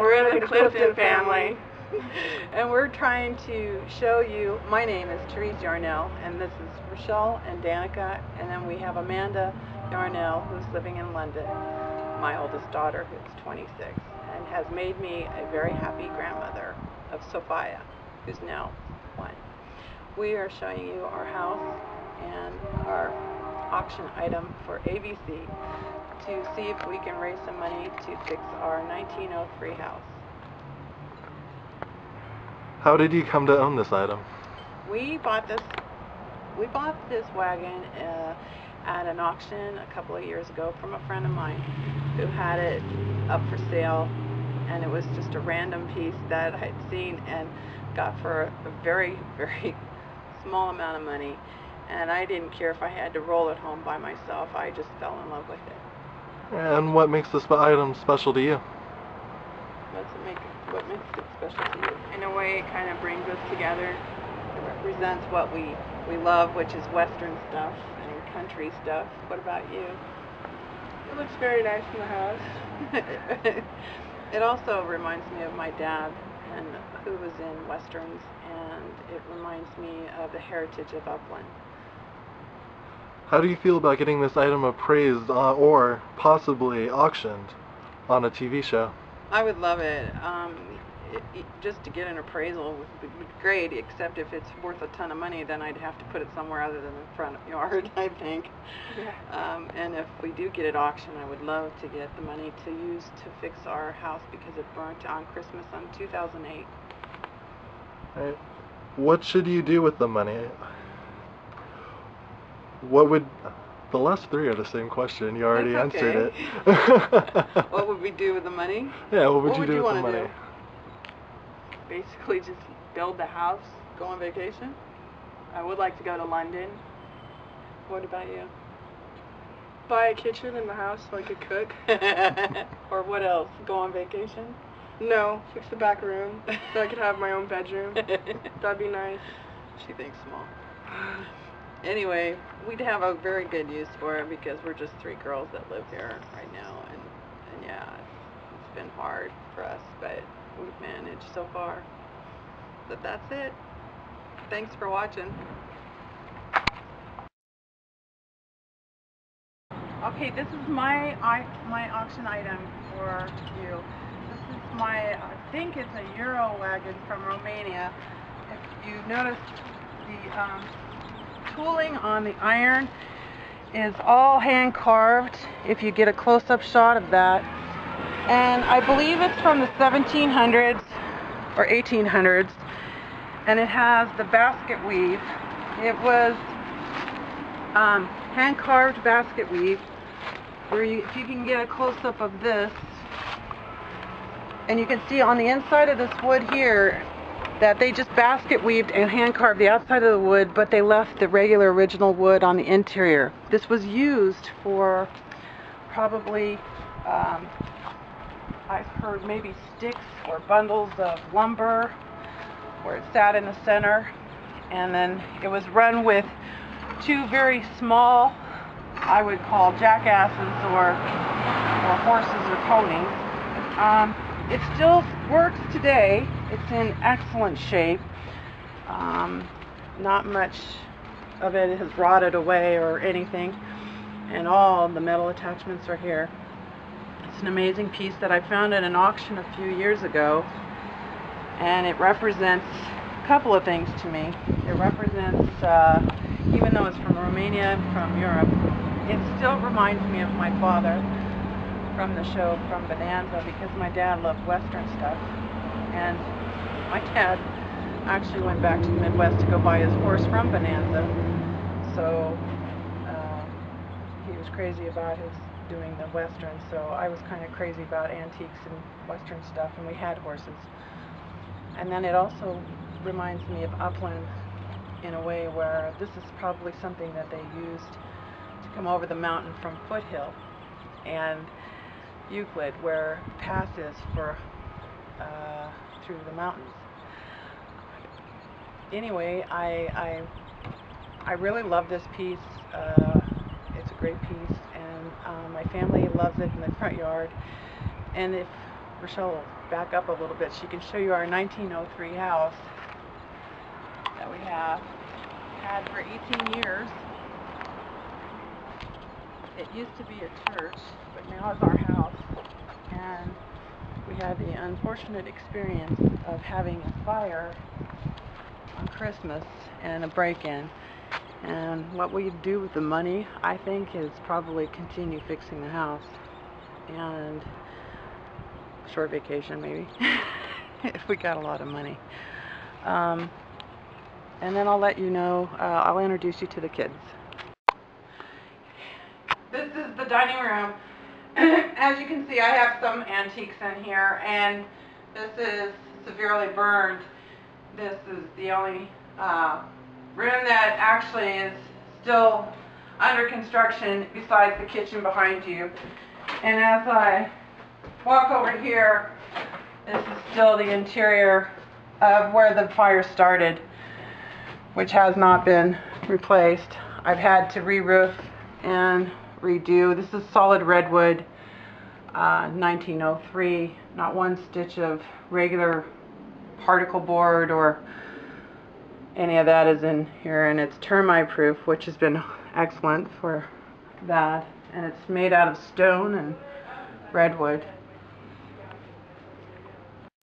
We're in the Clifton family. And we're trying to show you, my name is Therese Yarnell, and this is Rochelle and Danica, and then we have Amanda Yarnell, who's living in London, my oldest daughter, who's 26, and has made me a very happy grandmother of Sophia, who's now 1. We are showing you our house and our auction item for ABC to see if we can raise some money to fix our 1903 house. How did you come to own this item? We bought this wagon at an auction a couple of years ago from a friend of mine who had it up for sale, and it was just a random piece that I'd seen and got for a very, very small amount of money, and I didn't care if I had to roll it home by myself. I just fell in love with it. And what makes this item special to you? What makes it special to you? In a way, it kind of brings us together. It represents what we love, which is Western stuff and country stuff. What about you? It looks very nice in the house. It also reminds me of my dad, and who was in Westerns, and it reminds me of the heritage of Upland. How do you feel about getting this item appraised or possibly auctioned on a TV show? I would love it. Just to get an appraisal would be great, except if it's worth a ton of money, then I'd have to put it somewhere other than the front yard, I think. Yeah. And if we do get it auctioned, I would love to get the money to use to fix our house because it burnt on Christmas in 2008. Right. What should you do with the money? What would... The last 3 are the same question. You already answered it. What would we do with the money? Yeah, what would you do with the money? Basically just build the house. Go on vacation? I would like to go to London. What about you? Buy a kitchen in the house so I could cook. Or what else? Go on vacation? No, fix the back room so I could have my own bedroom. That'd be nice. She thinks small. Anyway, we'd have a very good use for it because we're just 3 girls that live here right now, and yeah, it's been hard for us, but we've managed so far. But that's it. Thanks for watching. Okay, this is my auction item for you. This is my, I think it's a Euro wagon from Romania. If you notice, the tooling on the iron is all hand carved, if you get a close-up shot of that. And I believe it's from the 1700s or 1800s, and it has the basket weave. It was hand carved basket weave, where if you can get a close-up of this, and you can see on the inside of this wood here that they just basket weaved and hand carved the outside of the wood, but they left the regular original wood on the interior. This was used for probably, I've heard maybe sticks or bundles of lumber, where it sat in the center, and then it was run with 2 very small, I would call jackasses or horses or ponies. It still works today. It's in excellent shape. Not much of it has rotted away or anything, and all the metal attachments are here. It's an amazing piece that I found at an auction a few years ago, and it represents a couple of things to me. It represents, even though it's from Romania and from Europe, it still reminds me of my father from the show from Bonanza, because my dad loved Western stuff, and my dad actually went back to the Midwest to go buy his horse from Bonanza, so he was crazy about his doing the Western, so I was kind of crazy about antiques and Western stuff, and we had horses. And then it also reminds me of Upland in a way where this is probably something that they used to come over the mountain from Foothill and Euclid, where the pass is for through the mountains. Anyway, I really love this piece. It's a great piece, and my family loves it in the front yard. And if Rochelle will back up a little bit. She can show you our 1903 house that we have had for 18 years. It used to be a church, but now it's our house. And we had the unfortunate experience of having a fire on Christmas and a break-in. And what we do with the money, I think, is probably continue fixing the house. And short vacation, maybe, if we got a lot of money. And then I'll let you know, I'll introduce you to the kids. This is the dining room. As you can see, I have some antiques in here, and this is severely burned. This is the only room that actually is still under construction besides the kitchen behind you. And as I walk over here, this is still the interior of where the fire started, which has not been replaced. I've had to re-roof and redo. This is solid redwood, 1903. Not one stitch of regular particle board or any of that is in here, and it's termite proof, which has been excellent for that. And it's made out of stone and redwood.